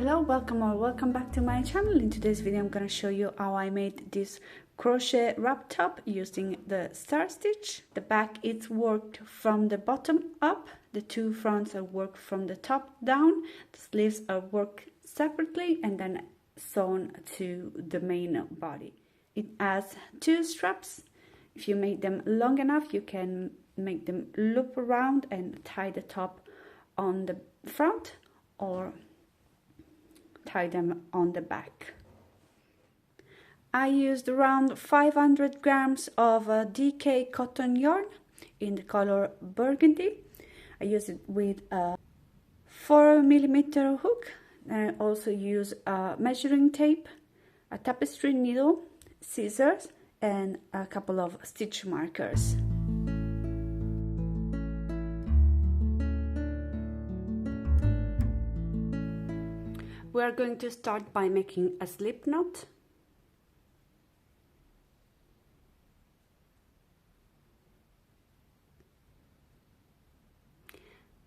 Hello, welcome or welcome back to my channel. In today's video I'm going to show you how I made this crochet wrap top using the star stitch. The back is worked from the bottom up, the two fronts are worked from the top down, the sleeves are worked separately and then sewn to the main body. It has two straps. If you make them long enough you can make them loop around and tie the top on the front or tie them on the back. I used around 500 grams of DK cotton yarn in the color burgundy. I used it with a 4mm hook, and I also use a measuring tape, a tapestry needle, scissors and a couple of stitch markers. We are going to start by making a slip knot.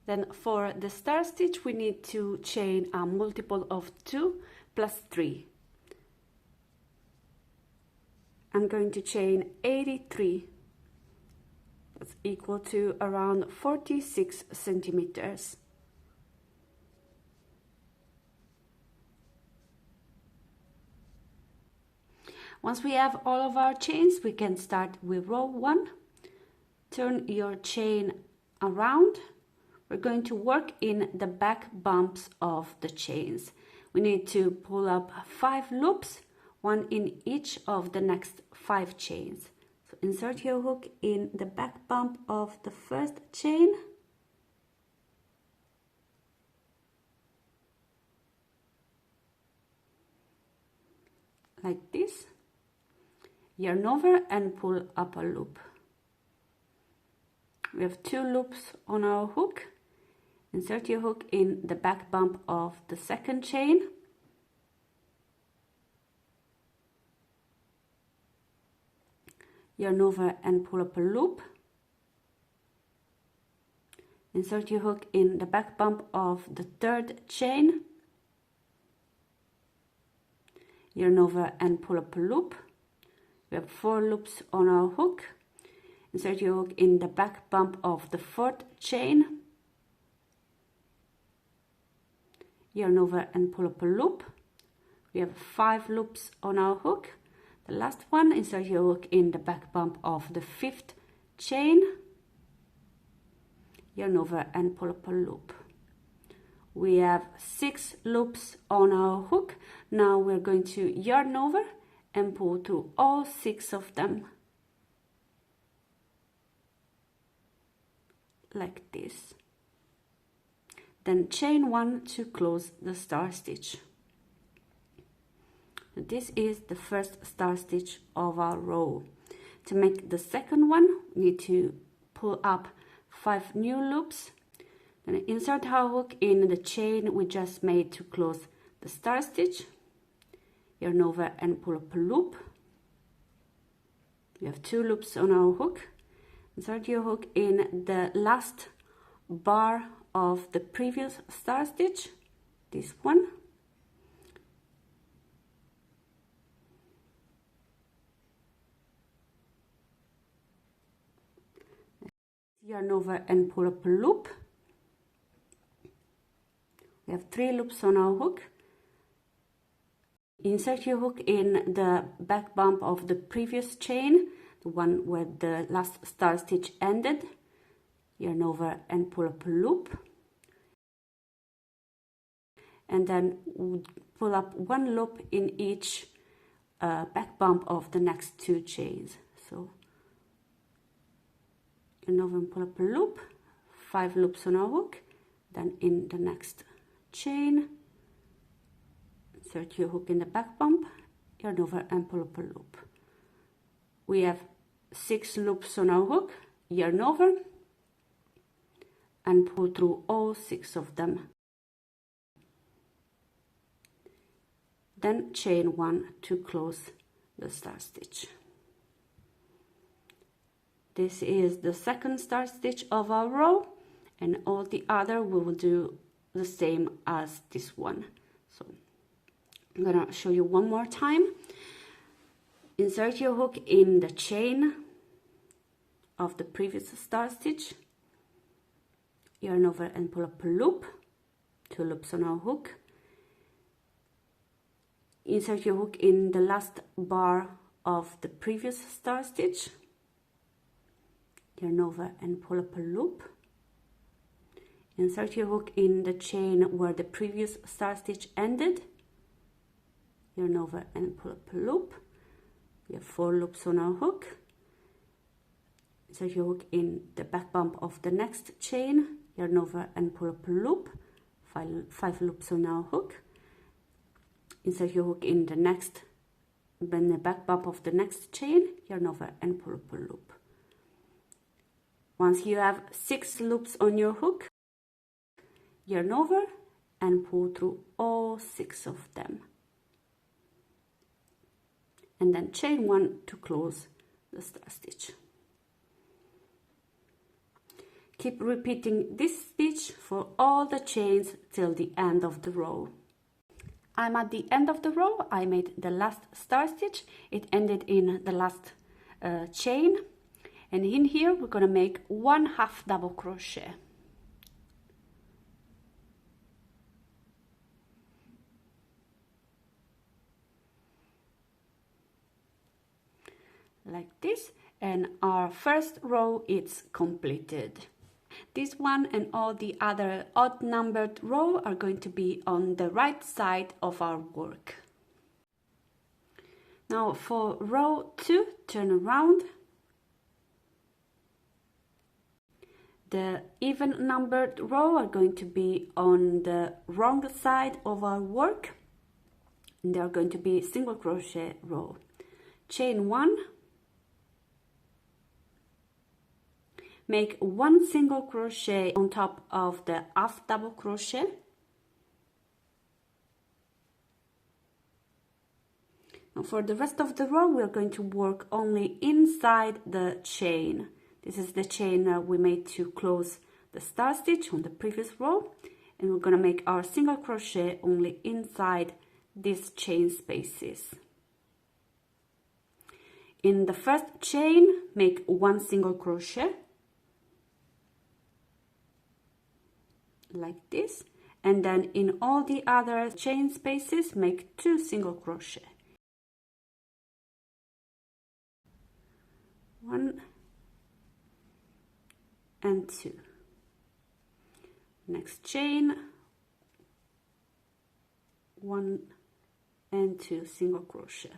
Then for the star stitch we need to chain a multiple of 2 plus 3. I'm going to chain 83. That's equal to around 46 centimeters. Once we have all of our chains, we can start with row 1. Turn your chain around. We're going to work in the back bumps of the chains. We need to pull up 5 loops, one in each of the next 5 chains. So insert your hook in the back bump of the first chain. Like this. Yarn over and pull up a loop. We have 2 loops on our hook. Insert your hook in the back bump of the second chain. Yarn over and pull up a loop. Insert your hook in the back bump of the third chain. Yarn over and pull up a loop. We have 4 loops on our hook. Insert your hook in the back bump of the fourth chain. Yarn over and pull up a loop. We have 5 loops on our hook. The last one, insert your hook in the back bump of the fifth chain. Yarn over and pull up a loop. We have 6 loops on our hook. Now we're going to yarn over and pull through all 6 of them like this. Then chain 1 to close the star stitch. This is the first star stitch of our row. To make the second one, we need to pull up 5 new loops. Then insert our hook in the chain we just made to close the star stitch. Yarn over and pull up a loop. We have 2 loops on our hook. Insert your hook in the last bar of the previous star stitch, this one. Yarn over and pull up a loop. We have 3 loops on our hook. Insert your hook in the back bump of the previous chain, the one where the last star stitch ended. Yarn over and pull up a loop. And then pull up 1 loop in each back bump of the next 2 chains. So yarn over and pull up a loop, 5 loops on our hook, then in the next chain. Insert your hook in the back bump, yarn over and pull up a loop. We have 6 loops on our hook, yarn over and pull through all 6 of them. Then chain 1 to close the star stitch. This is the second star stitch of our row, and all the other we will do the same as this one. So I'm gonna show you one more time. Insert your hook in the chain of the previous star stitch, yarn over and pull up a loop, 2 loops on our hook. Insert your hook in the last bar of the previous star stitch, yarn over and pull up a loop. Insert your hook in the chain where the previous star stitch ended, yarn over and pull up a loop. We have 4 loops on our hook. Insert your hook in the back bump of the next chain, yarn over and pull up a loop, 5 loops on our hook. Insert your hook in the back bump of the next chain, yarn over and pull up a loop. Once you have 6 loops on your hook, yarn over and pull through all 6 of them. And then chain 1 to close the star stitch. Keep repeating this stitch for all the chains till the end of the row. I'm at the end of the row. I made the last star stitch. It ended in the last chain, and in here we're gonna make 1/2 double crochet. Like this, and our first row is completed. This one and all the other odd numbered row are going to be on the right side of our work. Now for row 2, turn around. The even numbered row are going to be on the wrong side of our work, and they are going to be single crochet row. Chain 1, make 1 single crochet on top of the 1/2 double crochet. Now for the rest of the row, we are going to work only inside the chain. This is the chain we made to close the star stitch on the previous row, and we're going to make our single crochet only inside these chain spaces. In the first chain, make 1 single crochet, like this, and then in all the other chain spaces make 2 single crochet. 1 and 2. Next chain, 1 and 2 single crochet.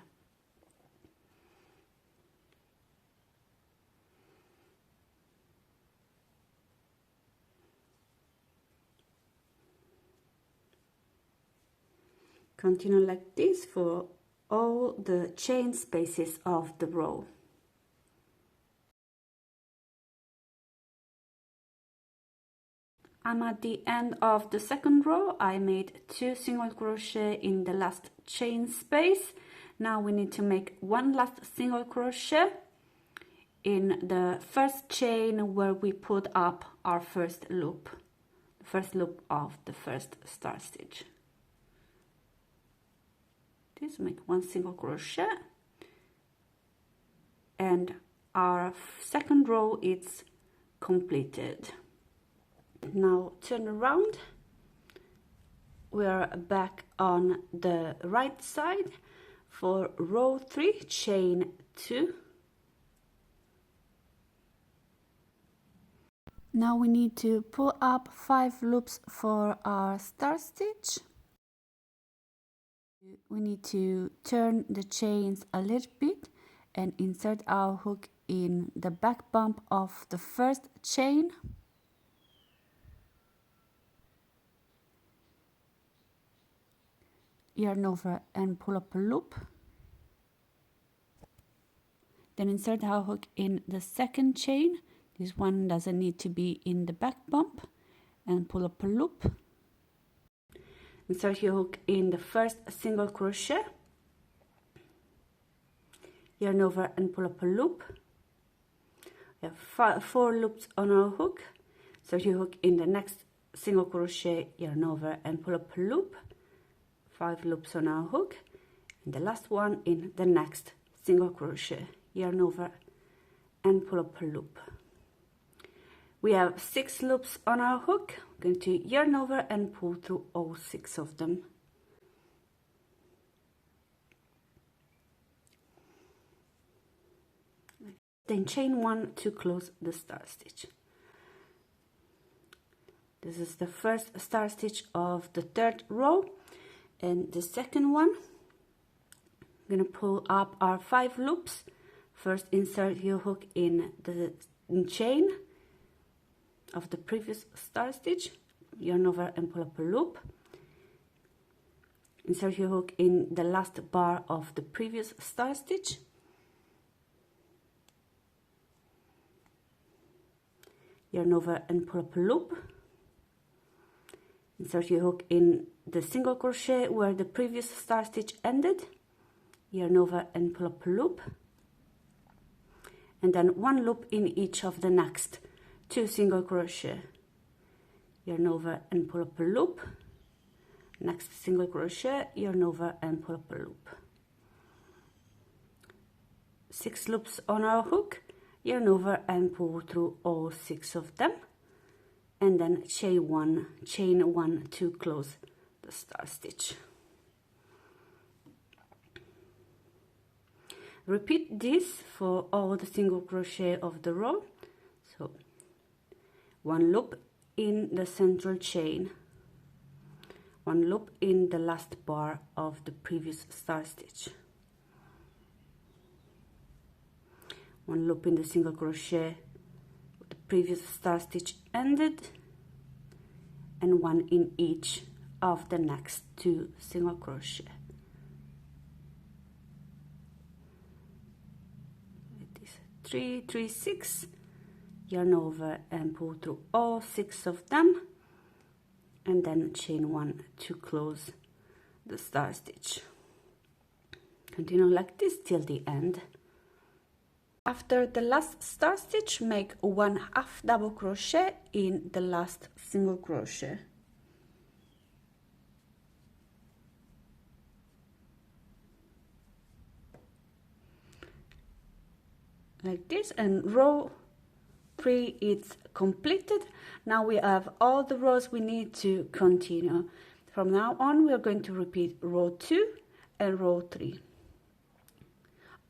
Continue like this for all the chain spaces of the row. I'm at the end of the second row. I made 2 single crochet in the last chain space. Now we need to make 1 last single crochet in the first chain where we put up our first loop, the first loop of the first star stitch. This, make 1 single crochet, and our second row is completed. Now turn around. We are back on the right side. For row 3, chain 2. Now we need to pull up 5 loops for our star stitch. We need to turn the chains a little bit and insert our hook in the back bump of the first chain. Yarn over and pull up a loop. Then insert our hook in the second chain. This one doesn't need to be in the back bump, and pull up a loop. Insert your hook in the first single crochet, yarn over and pull up a loop. We have 4 loops on our hook. Insert your hook in the next single crochet, yarn over and pull up a loop, 5 loops on our hook, and the last one in the next single crochet, yarn over and pull up a loop. We have 6 loops on our hook. We're going to yarn over and pull through all 6 of them. Then chain 1 to close the star stitch. This is the first star stitch of the 3rd row, and the second one, I'm going to pull up our 5 loops. First, insert your hook in the chain of the previous star stitch, yarn over and pull up a loop. Insert your hook in the last bar of the previous star stitch. Yarn over and pull up a loop. Insert your hook in the single crochet where the previous star stitch ended, yarn over and pull up a loop, and then 1 loop in each of the next 2 single crochet, yarn over and pull up a loop, next single crochet, yarn over and pull up a loop. 6 loops on our hook, yarn over and pull through all 6 of them, and then chain one to close the star stitch. Repeat this for all the single crochet of the row. So 1 loop in the central chain, 1 loop in the last bar of the previous star stitch, 1 loop in the single crochet the previous star stitch ended, and 1 in each of the next 2 single crochet. It is 3, 3, 6, yarn over and pull through all 6 of them, and then chain 1 to close the star stitch. Continue like this till the end. After the last star stitch, make 1 half double crochet in the last single crochet. Like this, and row 3 is completed. Now we have all the rows we need to continue. From now on, we are going to repeat row 2 and row 3.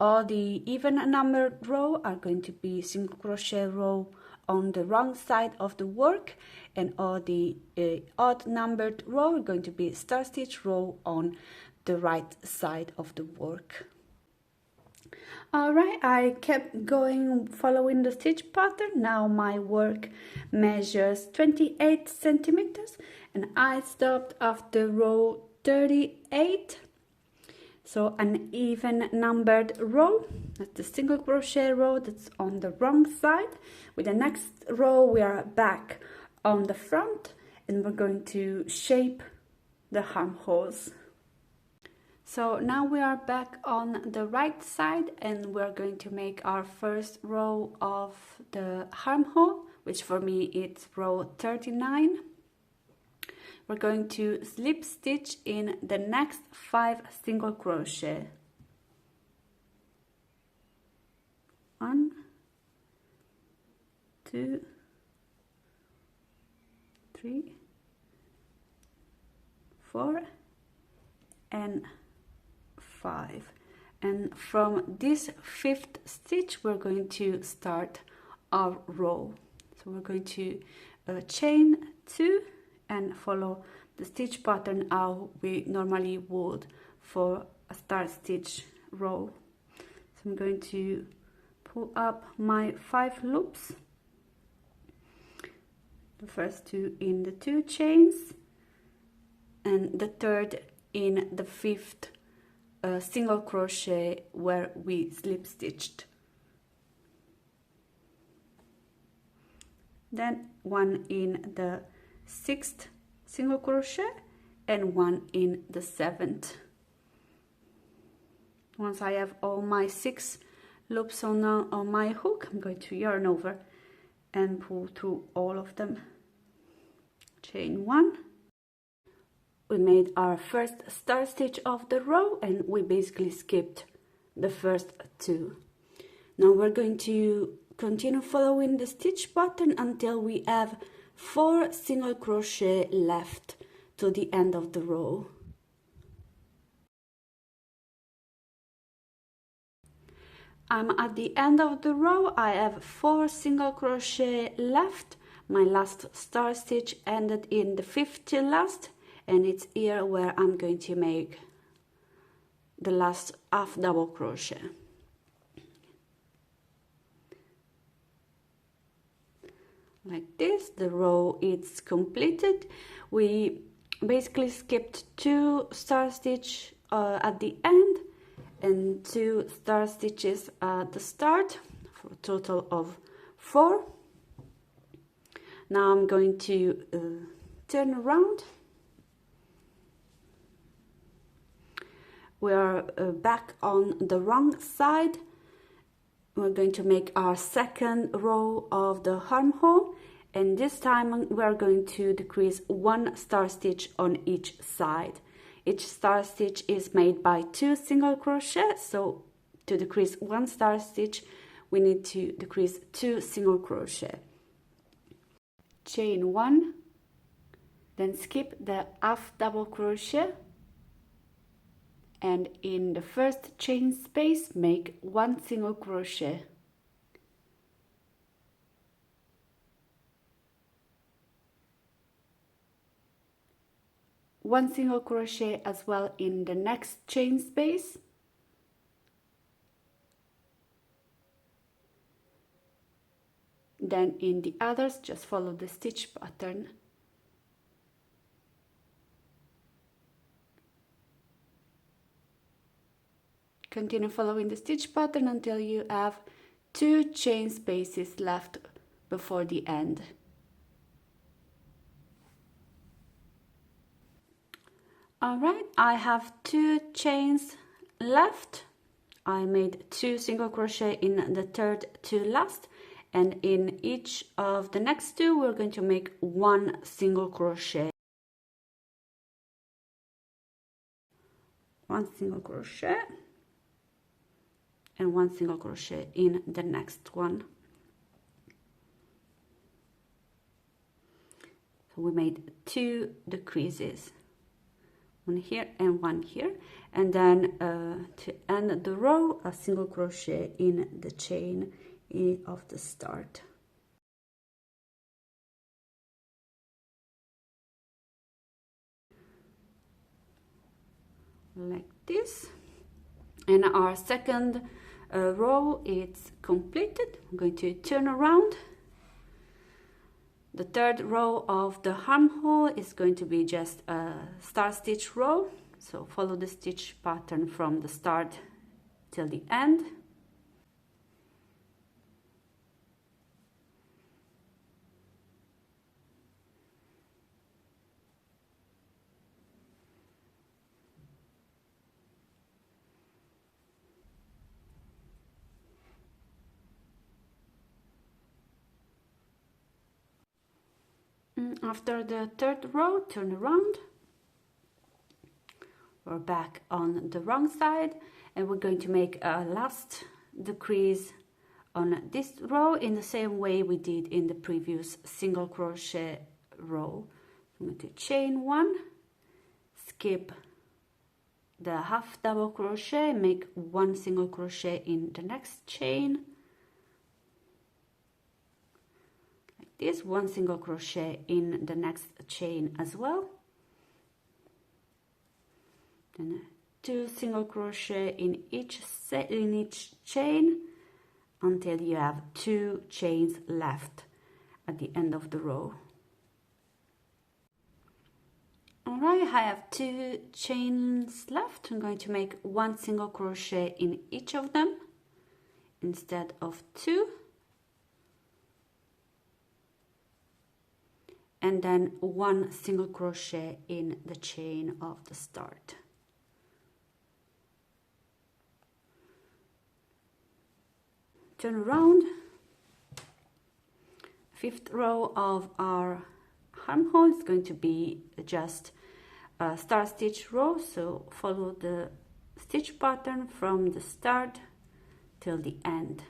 All the even numbered row are going to be single crochet row on the wrong side of the work, and all the odd numbered row are going to be star stitch row on the right side of the work. Alright, I kept going following the stitch pattern. Now my work measures 28 centimeters, and I stopped after row 38. So an even numbered row, that's the single crochet row that's on the wrong side. With the next row, we are back on the front, and we're going to shape the armholes. So now we are back on the right side, and we're going to make our first row of the armhole, which for me it's row 39. We're going to slip stitch in the next 5 single crochet. 1, 2, 3, 4, and 5. And from this 5th stitch, we're going to start our row. So we're going to chain 2 and follow the stitch pattern how we normally would for a star stitch row. So I'm going to pull up my 5 loops, the first 2 in the 2 chains, and the 3rd in the 5th single crochet where we slip stitched. Then 1 in the 6th single crochet and 1 in the 7th. Once I have all my 6 loops on my hook, I'm going to yarn over and pull through all of them. Chain 1, we made our first star stitch of the row and we basically skipped the first two. Now we're going to continue following the stitch pattern until we have 4 single crochet left to the end of the row. I'm at the end of the row. I have 4 single crochet left. My last star stitch ended in the 5th to last, and it's here where I'm going to make the last half double crochet. Like this, the row is completed. We basically skipped 2 star stitch at the end and 2 star stitches at the start for a total of 4. Now I'm going to turn around. We are back on the wrong side. We're going to make our second row of the armhole, and this time we are going to decrease 1 star stitch on each side. Each star stitch is made by 2 single crochet, so to decrease 1 star stitch we need to decrease 2 single crochet. Chain 1, then skip the half double crochet, and in the first chain space make 1 single crochet. One single crochet as well in the next chain space. Then in the others just follow the stitch pattern. Continue following the stitch pattern until you have 2 chain spaces left before the end. Alright, I have 2 chains left. I made 2 single crochet in the 3rd to last, and in each of the next 2 we're going to make 1 single crochet. 1 single crochet and 1 single crochet in the next one. So we made 2 decreases. 1 here and 1 here, and then to end the row a single crochet in the chain of the start. Like this, and our second row is completed. I'm going to turn around. The 3rd row of the armhole is going to be just a star stitch row, so follow the stitch pattern from the start till the end. After the 3rd row, turn around. We're back on the wrong side, and we're going to make a last decrease on this row in the same way we did in the previous single crochet row. I'm going to chain 1, skip the half double crochet, make 1 single crochet in the next chain. This 1 single crochet in the next chain as well, then 2 single crochet in each chain until you have 2 chains left at the end of the row. Alright, I have 2 chains left. I'm going to make 1 single crochet in each of them instead of 2. And then 1 single crochet in the chain of the start. Turn around. 5th row of our armhole is going to be just star stitch row, so follow the stitch pattern from the start till the end.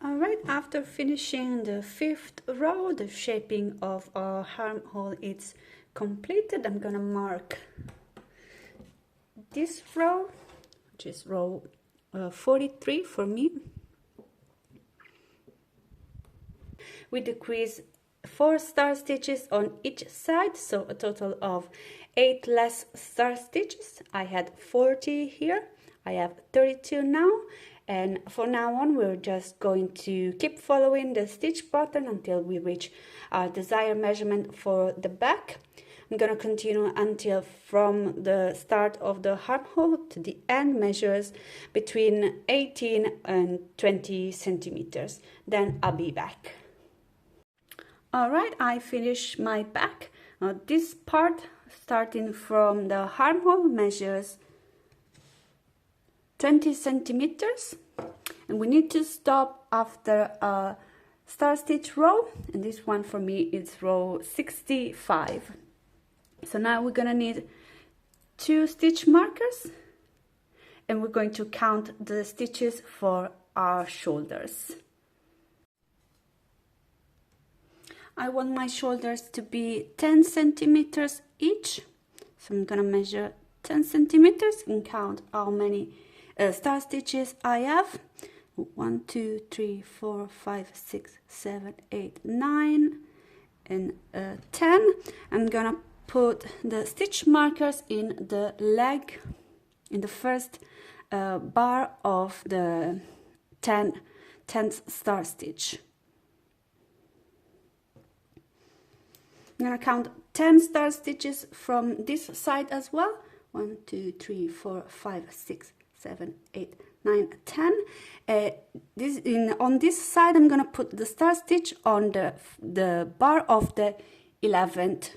Alright, after finishing the 5th row, the shaping of our armhole is completed. I'm gonna mark this row, which is row 43 for me. We decrease 4 star stitches on each side, so a total of 8 less star stitches. I had 40 here, I have 32 now, and for now on we're just going to keep following the stitch pattern until we reach our desired measurement for the back. I'm gonna continue until from the start of the armhole to the end measures between 18 and 20 centimeters. Then I'll be back. Alright, I finished my back. This part, starting from the armhole, measures 20 centimeters, and we need to stop after a star stitch row, and this one for me is row 65. So now we're gonna need 2 stitch markers, and we're going to count the stitches for our shoulders. I want my shoulders to be 10 centimeters each, so I'm gonna measure 10 centimeters and count how many star stitches I have. 1, 2, 3, 4, 5, 6, 7, 8, 9, and 10. I'm gonna put the stitch markers in the leg, in the first bar of the 10th star stitch. I'm gonna count 10 star stitches from this side as well. 1, 2, 3, 4, 5, 6, 7, 8, 9, 10. On this side, I'm gonna put the star stitch on the bar of the 11th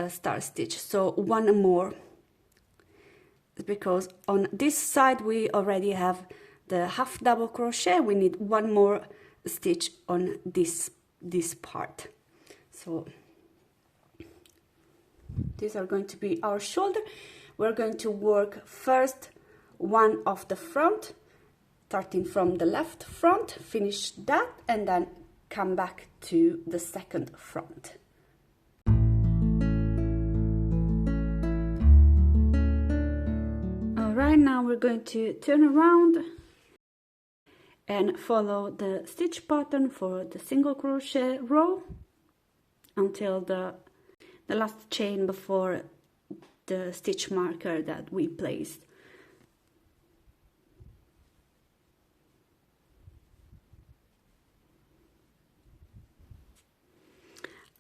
star stitch. So one more, because on this side we already have the half double crochet. We need one more stitch on this part. So these are going to be our shoulder. We're going to work first one of the front, starting from the left front, finish that, and then come back to the second front. Alright, now we're going to turn around and follow the stitch pattern for the single crochet row until the last chain before the stitch marker that we placed.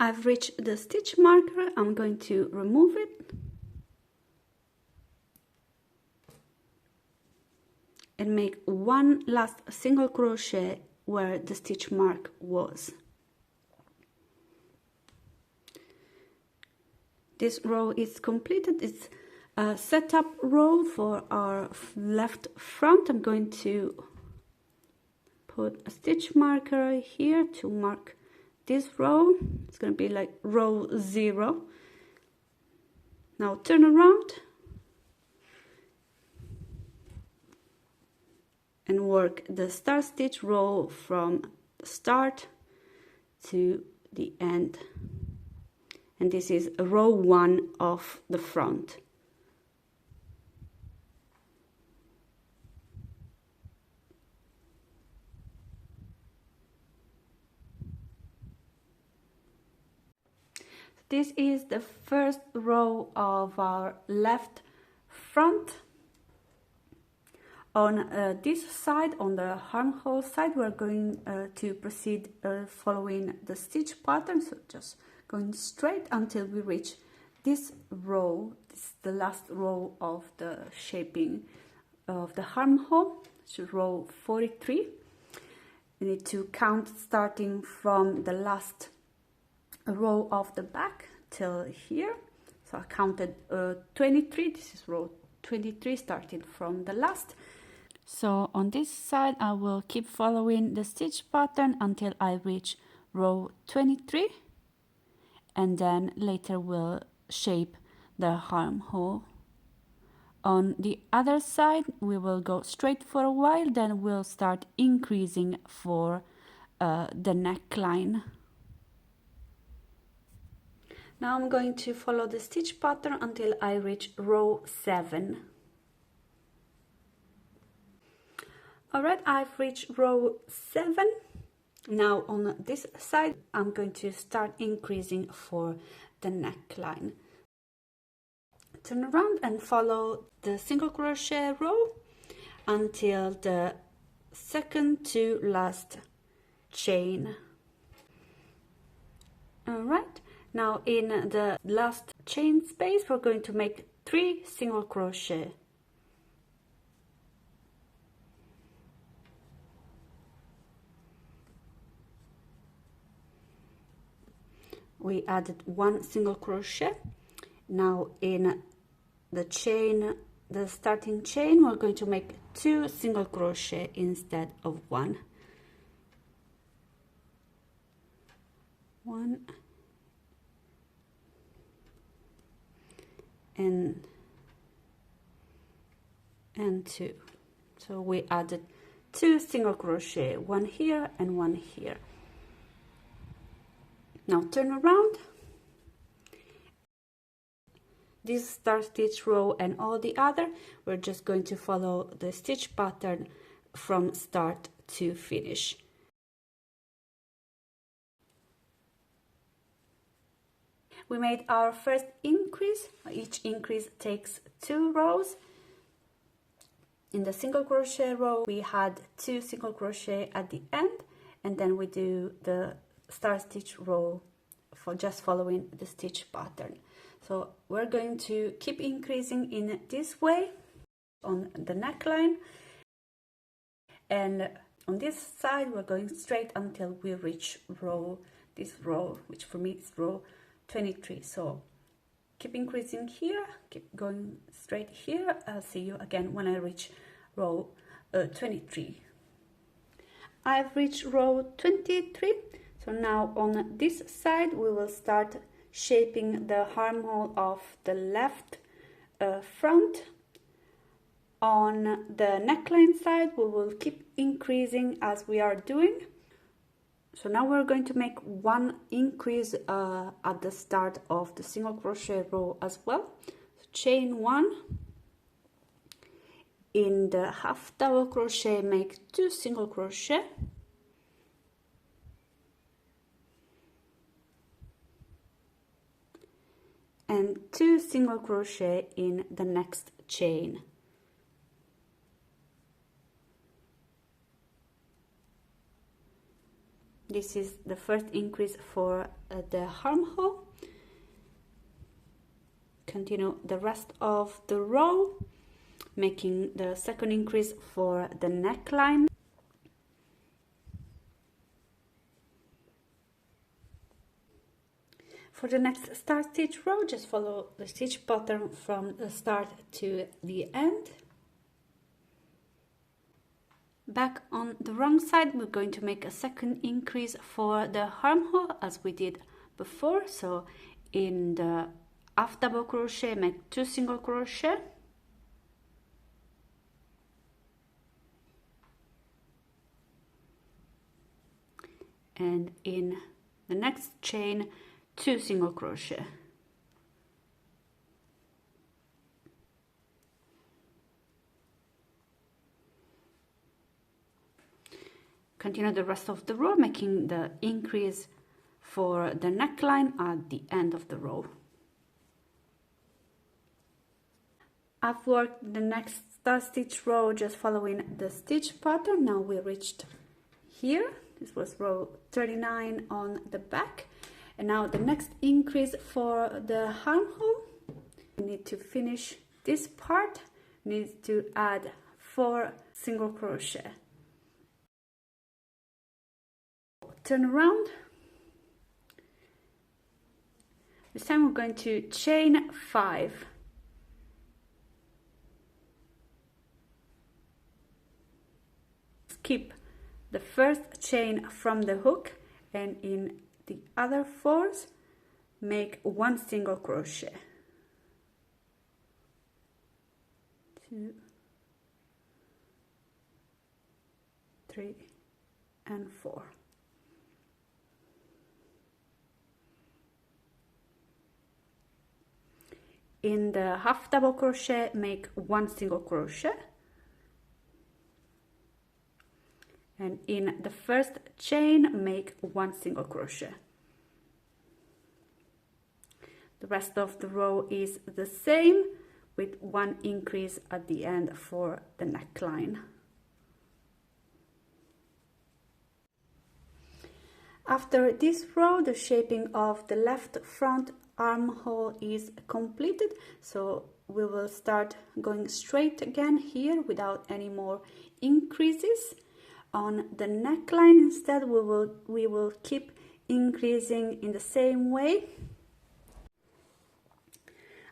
I've reached the stitch marker. I'm going to remove it and make one last single crochet where the stitch mark was. This row is completed. It's a setup row for our left front. I'm going to put a stitch marker here to mark this row. It's going to be like row 0. Now turn around and work the star stitch row from the start to the end. And this is row 1 of the front. This is the first row of our left front. On this side, on the armhole side, we're going to proceed following the stitch pattern, so just going straight until we reach this row. This is the last row of the shaping of the armhole, so row 43. You need to count starting from the last row of the back till here. So I counted 23. This is row 23 starting from the last. So on this side I will keep following the stitch pattern until I reach row 23. and then later we'll shape the armhole. On the other side we will go straight for a while, then we'll start increasing for the neckline. Now I'm going to follow the stitch pattern until I reach row 7. Alright, I've reached row 7. Now on this side I'm going to start increasing for the neckline. Turn around and follow the single crochet row until the second to last chain. Alright, now in the last chain space we're going to make 3 single crochet. We added 1 single crochet. Now in the chain, the starting chain, we're going to make 2 single crochet instead of 1. 1 and 2. So we added 2 single crochet, 1 here and 1 here. Now turn around. This start stitch row and all the other, we're just going to follow the stitch pattern from start to finish. We made our first increase. Each increase takes 2 rows. In the single crochet row we had 2 single crochet at the end, and then we do the start stitch row for just following the stitch pattern. So we're going to keep increasing in this way on the neckline, and on this side we're going straight until we reach this row, which for me is row 23. So keep increasing here, keep going straight here. I'll see you again when I reach row 23. I've reached row 23. So now on this side we will start shaping the armhole of the left front. On the neckline side we will keep increasing as we are doing. So now we're going to make 1 increase at the start of the single crochet row as well. So chain 1. In the half double crochet make 2 single crochet. And 2 single crochet in the next chain. This is the first increase for the armhole. Continue the rest of the row, making the second increase for the neckline. For the next start stitch row, just follow the stitch pattern from the start to the end. Back on the wrong side, we're going to make a second increase for the armhole as we did before. So in the half double crochet, make 2 single crochet. And in the next chain, 2 single crochet. Continue the rest of the row, making the increase for the neckline at the end of the row. I've worked the next start stitch row just following the stitch pattern. Now we reached here. This was row 39 on the back. And now the next increase for the armhole, we need to finish this part, need to add 4 single crochet. Turn around. This time we're going to chain 5. Skip the first chain from the hook, and in the other 4s make 1 single crochet, 2, 3 and 4. In the half double crochet, make 1 single crochet, and in the first chain make 1 single crochet. The rest of the row is the same, with 1 increase at the end for the neckline. After this row, the shaping of the left front armhole is completed, so we will start going straight again here without any more increases. On the neckline instead, we will keep increasing in the same way.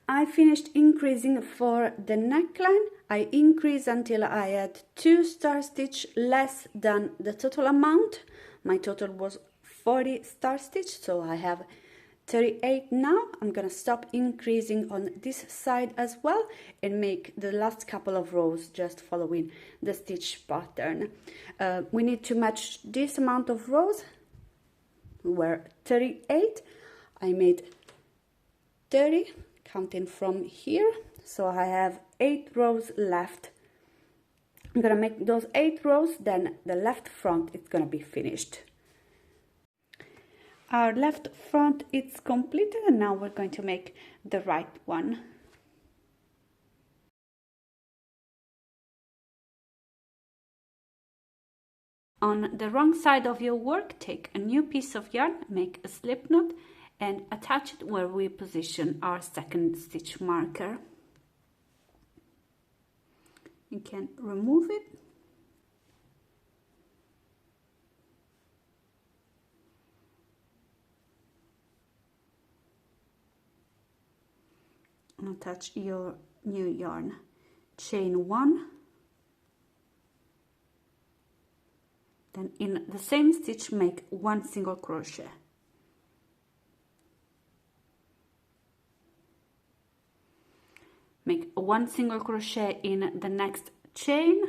I finished increasing for the neckline. I increased until I had 2 star stitch less than the total amount. My total was 40 star stitch, so I have 38 now. I'm gonna stop increasing on this side as well and make the last couple of rows just following the stitch pattern. We need to match this amount of rows. We were 38. I made 30 counting from here, so I have 8 rows left. I'm gonna make those 8 rows, then the left front is gonna be finished. Our left front is completed, and now we're going to make the right one. On the wrong side of your work, take a new piece of yarn, make a slip knot and attach it where we position our second stitch marker. You can remove it. And attach your new yarn. Chain 1, then in the same stitch make 1 single crochet. Make 1 single crochet in the next chain,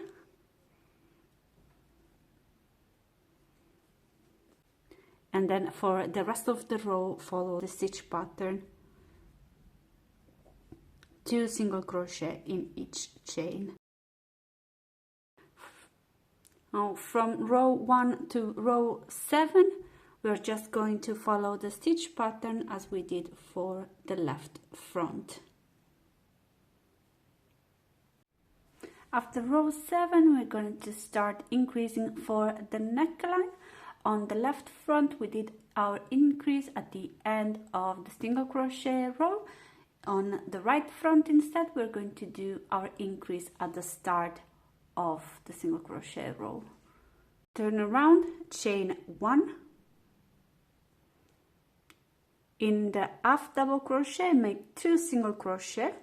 and then for the rest of the row follow the stitch pattern. 2 single crochet in each chain. Now from row 1 to row 7, we're just going to follow the stitch pattern as we did for the left front. After row 7, we're going to start increasing for the neckline. On the left front, we did our increase at the end of the single crochet row. On the right front instead, we're going to do our increase at the start of the single crochet row. Turn around, chain 1. In the half double crochet, make 2 single crochet.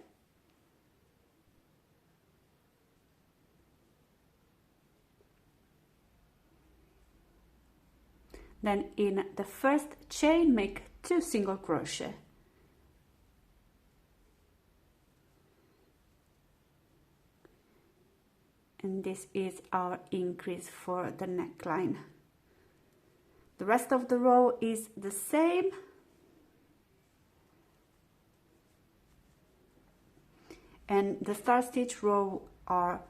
Then in the first chain, make 2 single crochet. And this is our increase for the neckline. The rest of the row is the same. And the star stitch row are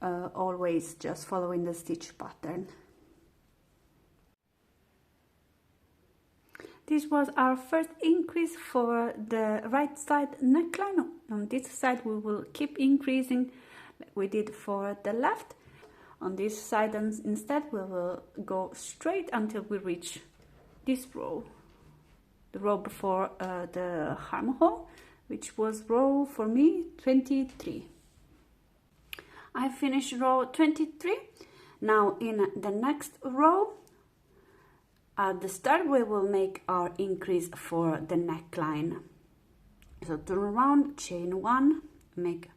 always just following the stitch pattern. This was our first increase for the right side neckline. On this side we will keep increasing like we did for the left. On this side instead we will go straight until we reach this row, the row before the armhole, which was row for me 23. I finished row 23. Now in the next row, at the start we will make our increase for the neckline. So turn around, chain 1, make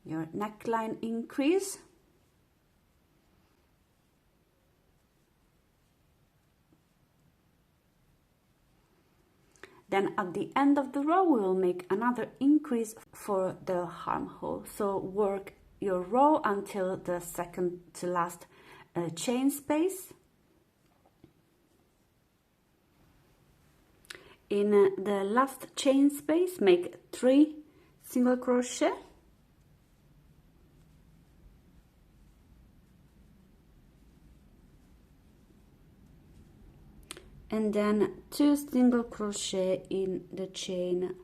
your neckline increase. Then at the end of the row we will make another increase for the armhole. So work your row until the second to last chain space. In the last chain space, make 3 single crochet, and then 2 single crochet in the chain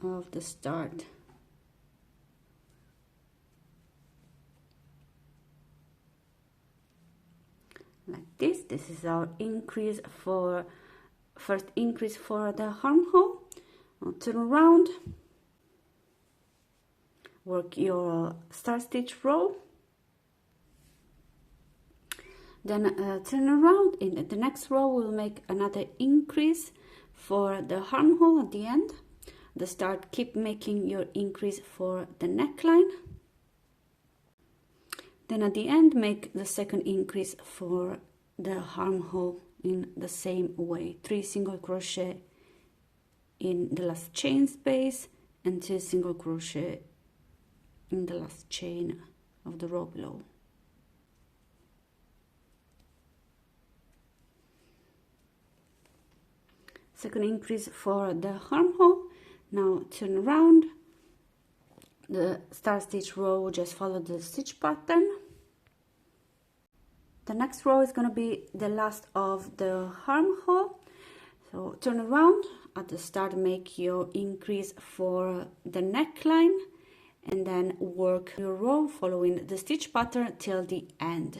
of the start. Like this. This is our increase for first increase for the armhole. Now turn around, work your star stitch row, then turn around. In the next row we'll make another increase for the armhole at the end. The start, keep making your increase for the neckline, then at the end make the second increase for the armhole in the same way. 3 single crochet in the last chain space and 2 single crochet in the last chain of the row below. Second increase for the armhole. Now turn around, the star stitch row, just follow the stitch pattern. The next row is going to be the last of the armhole. So turn around, at the start make your increase for the neckline and then work your row following the stitch pattern till the end.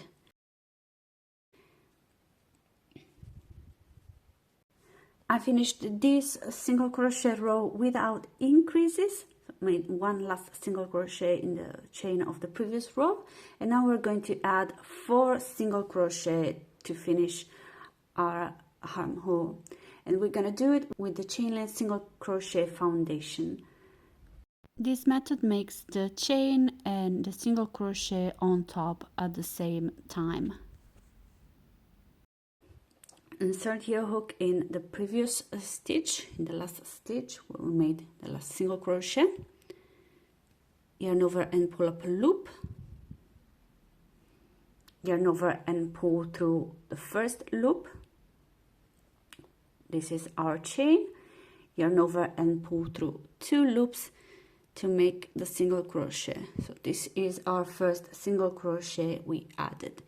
I finished this single crochet row without increases, made 1 last single crochet in the chain of the previous row, and now we're going to add 4 single crochet to finish our armhole, and we're going to do it with the chain length single crochet foundation. This method makes the chain and the single crochet on top at the same time. Insert your hook in the previous stitch, in the last stitch where we made the last single crochet, yarn over and pull up a loop, yarn over and pull through the first loop. This is our chain, yarn over and pull through 2 loops to make the single crochet. So this is our first single crochet we added.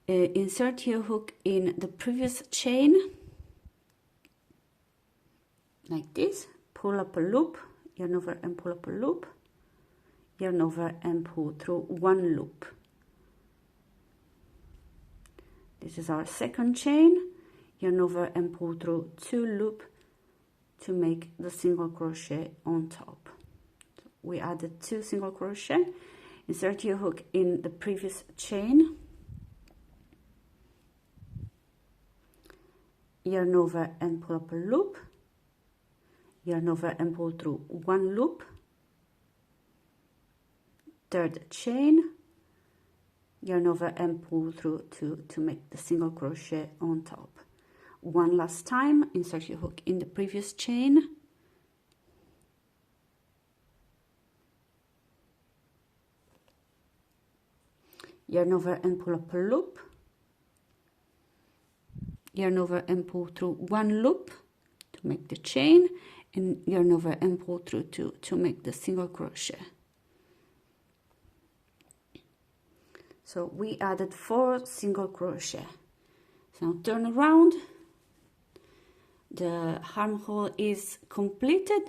Insert your hook in the previous chain like this, pull up a loop, yarn over and pull up a loop, yarn over and pull through 1 loop. This is our second chain, yarn over and pull through 2 loops to make the single crochet on top. So we added 2 single crochet. Insert your hook in the previous chain, yarn over and pull up a loop, yarn over and pull through 1 loop, third chain, yarn over and pull through 2 to make the single crochet on top. 1 last time, insert your hook in the previous chain, yarn over and pull up a loop, yarn over and pull through 1 loop to make the chain, and yarn over and pull through 2 to make the single crochet. So we added 4 single crochet. So now turn around, the armhole is completed.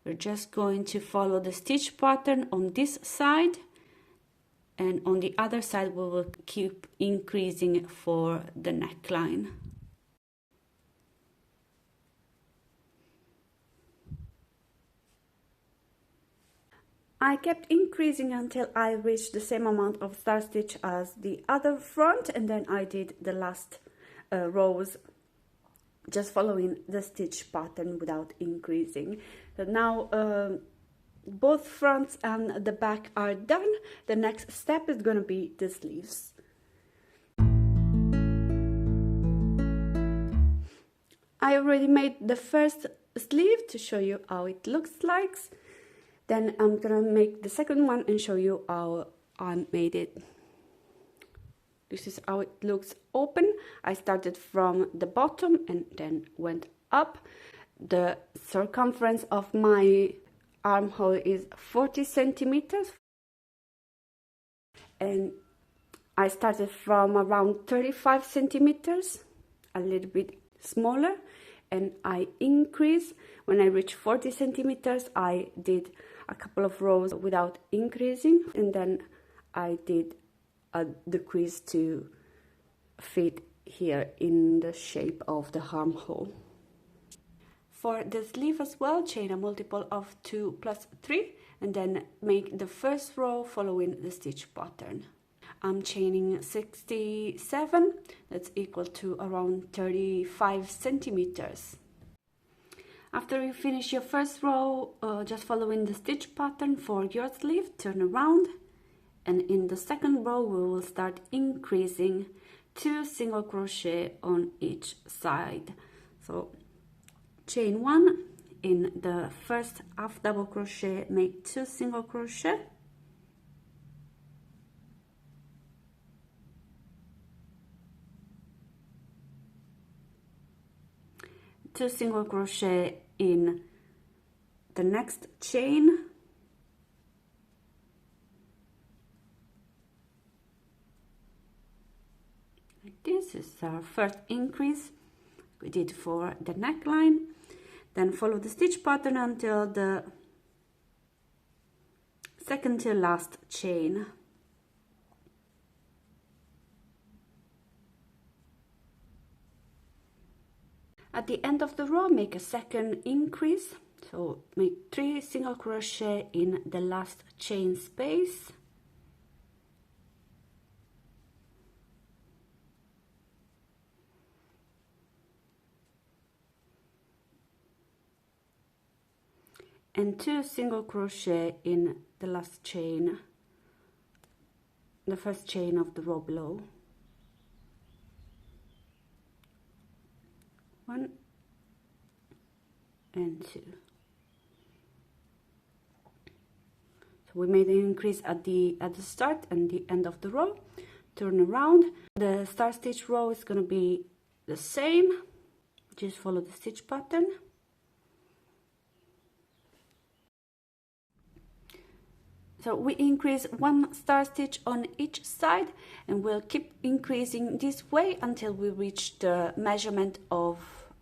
We're just going to follow the stitch pattern on this side, and on the other side we will keep increasing for the neckline. I kept increasing until I reached the same amount of star stitch as the other front, and then I did the last rows just following the stitch pattern without increasing. So now both fronts and the back are done. The next step is going to be the sleeves. I already made the first sleeve to show you how it looks like. Then I'm gonna make the second one and show you how I made it. This is how it looks open. I started from the bottom and then went up. The circumference of my armhole is 40 centimeters. And I started from around 35 centimeters, a little bit smaller, and I increased. When I reached 40 centimeters, I did a couple of rows without increasing, and then I did a decrease to fit here in the shape of the armhole. For the sleeve as well, chain a multiple of 2 plus 3 and then make the first row following the stitch pattern. I'm chaining 67, that's equal to around 35 centimeters. After you finish your first row, just following the stitch pattern for your sleeve, turn around, and in the second row we will start increasing 2 single crochet on each side. So chain 1, in the first half double crochet make 2 single crochet, two single crochet in the next chain, this is our first increase we did for the neckline. Then follow the stitch pattern until the second to last chain. At the end of the row, make a second increase, so make 3 single crochet in the last chain space. And 2 single crochet in the last chain, the first chain of the row below. 1 and 2. So we made an increase at the start and the end of the row. Turn around. The star stitch row is going to be the same. Just follow the stitch pattern. So we increase 1 star stitch on each side, and we'll keep increasing this way until we reach the measurement of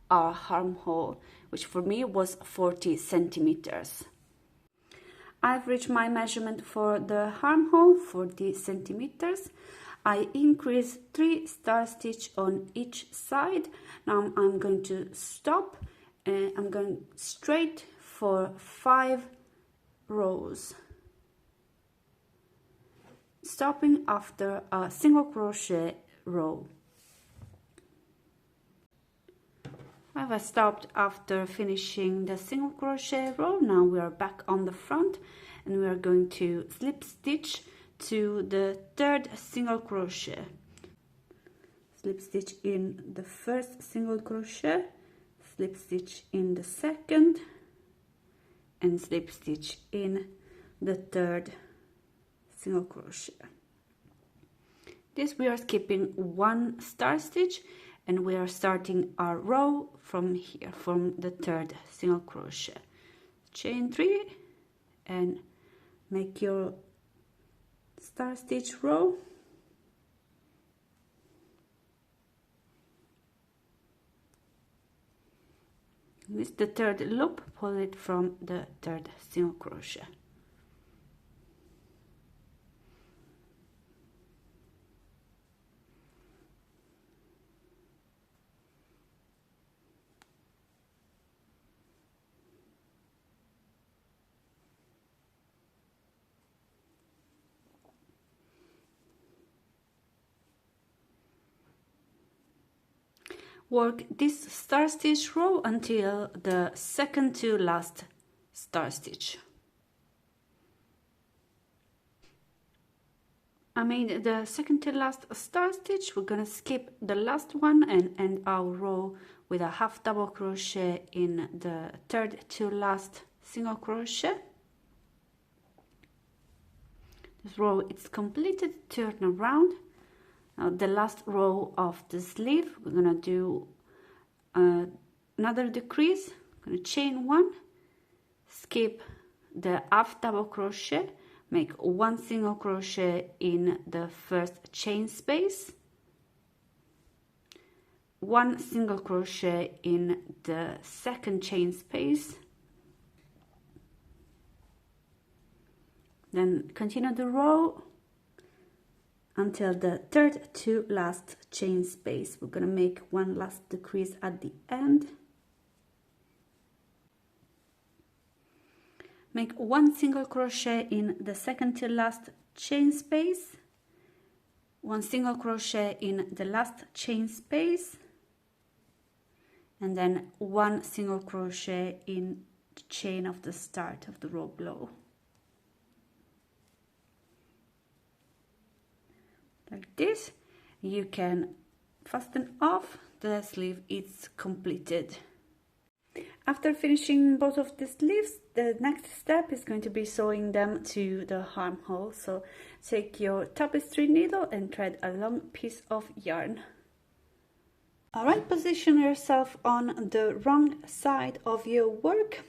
our armhole, which for me was 40 centimeters. I've reached my measurement for the armhole, 40 centimeters. I increase 3 star stitch on each side. Now I'm going to stop and I'm going straight for 5 rows. Stopping after a single crochet row. I stopped after finishing the single crochet row. Now we are back on the front and we are going to slip stitch to the 3rd single crochet. Slip stitch in the first single crochet, slip stitch in the second, and slip stitch in the 3rd single crochet. This we are skipping 1 star stitch and we are starting our row from here, from the 3rd single crochet. Chain 3 and make your star stitch row. This is the 3rd loop, pull it from the 3rd single crochet. Work this star stitch row until the second to last star stitch. I made the second to last star stitch. We're gonna skip the last one and end our row with a half double crochet in the third to last single crochet. This row is completed. Turn around. Now the last row of the sleeve, we're gonna do another decrease. I'm gonna chain one, skip the half double crochet, make one single crochet in the first chain space, one single crochet in the second chain space, then continue the row until the third to last chain space. We're gonna make one last decrease at the end, make one single crochet in the second to last chain space, one single crochet in the last chain space, and then one single crochet in the chain of the start of the row below. Like this, you can fasten off the sleeve. It's completed. After finishing both of the sleeves, the next step is going to be sewing them to the armhole. So take your tapestry needle and thread a long piece of yarn. Alright, position yourself on the wrong side of your work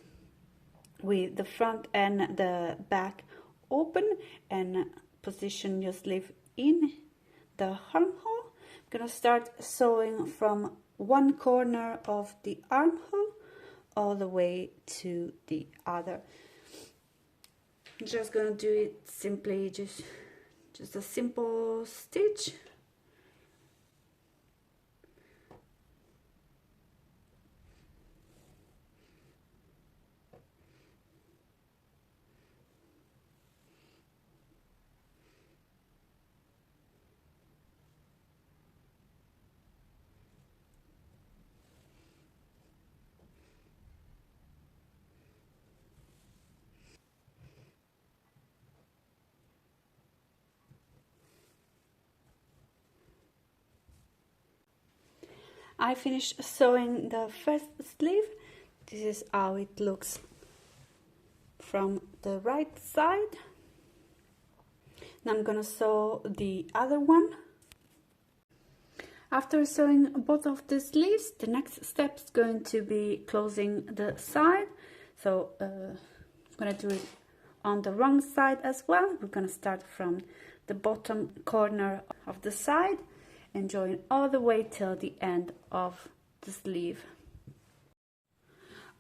with the front and the back open, and position your sleeve in the armhole. I'm gonna start sewing from one corner of the armhole all the way to the other. I'm just gonna do it simply, just a simple stitch. I finished sewing the first sleeve. This is how it looks from the right side. Now I'm gonna sew the other one. After sewing both of the sleeves, the next step is going to be closing the side. So I'm gonna do it on the wrong side as well. We're gonna start from the bottom corner of the side and join all the way till the end of the sleeve.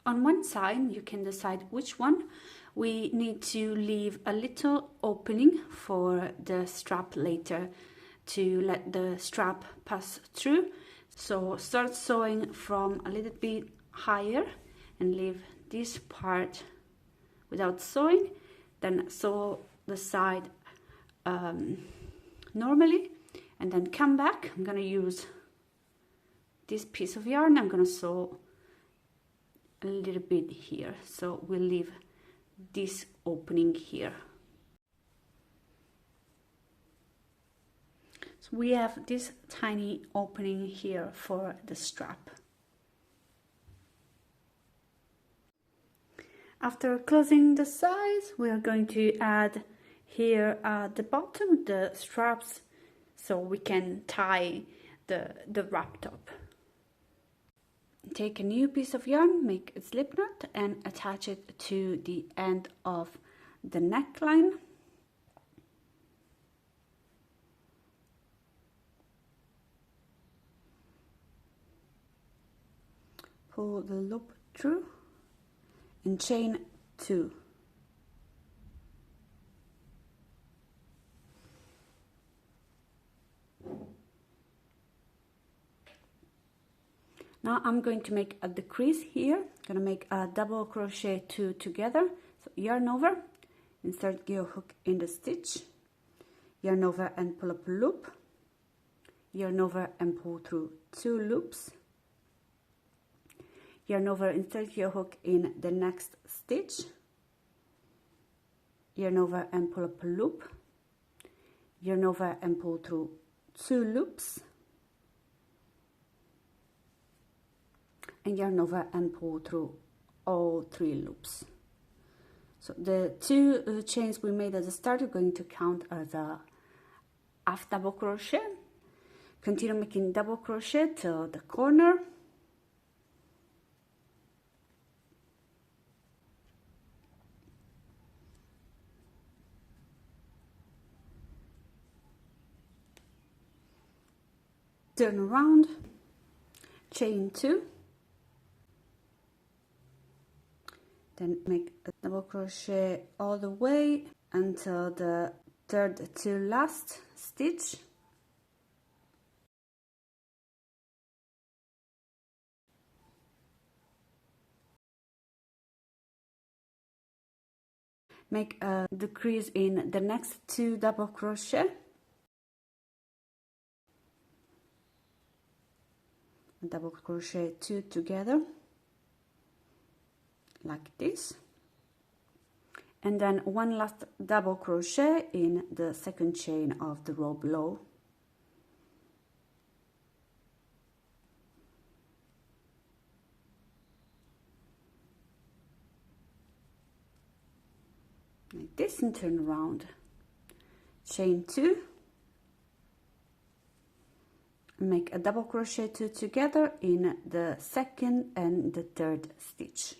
On one side, you can decide which one. We need to leave a little opening for the strap later to let the strap pass through. So start sewing from a little bit higher and leave this part without sewing, then sew the side normally, and then come back. I'm gonna use this piece of yarn. I'm gonna sew a little bit here, so we'll leave this opening here. So we have this tiny opening here for the strap. After closing the sides, we are going to add here at the bottom the straps, so we can tie the wrap top. Take a new piece of yarn, make a slip knot and attach it to the end of the neckline. Pull the loop through and chain 2. Now I'm going to make a decrease here. I'm going to make a double crochet 2 together. So yarn over, insert your hook in the stitch, yarn over and pull up a loop, yarn over and pull through 2 loops, yarn over, insert your hook in the next stitch, yarn over and pull up a loop, yarn over and pull through 2 loops, and yarn over and pull through all 3 loops. So the 2 chains we made at the start are going to count as a half double crochet. Continue making double crochet till the corner. Turn around, chain 2, then make a double crochet all the way until the 3rd to last stitch. Make a decrease in the next 2 double crochet. Double crochet 2 together like this, and then 1 last double crochet in the 2nd chain of the row below. Like this, and turn around, chain 2, make a double crochet 2 together in the 2nd and the 3rd stitch.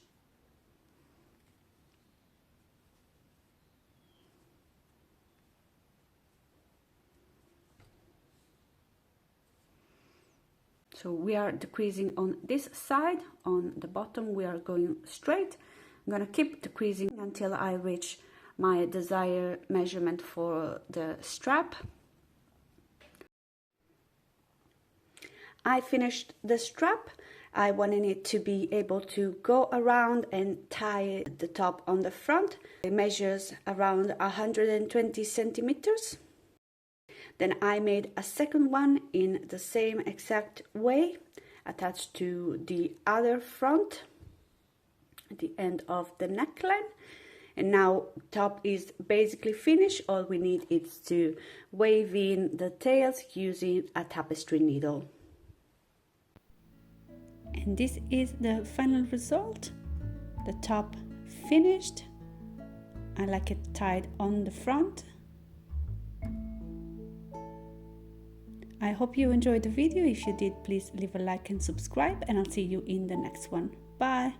So we are decreasing on this side. On the bottom we are going straight. I'm going to keep decreasing until I reach my desired measurement for the strap. I finished the strap. I wanted it to be able to go around and tie the top on the front. It measures around 120 centimeters. Then I made a second one in the same exact way, attached to the other front at the end of the neckline. And now top is basically finished. All we need is to weave in the tails using a tapestry needle. And this is the final result. The top finished. I like it tied on the front. I hope you enjoyed the video. If you did, please leave a like and subscribe, and I'll see you in the next one. Bye!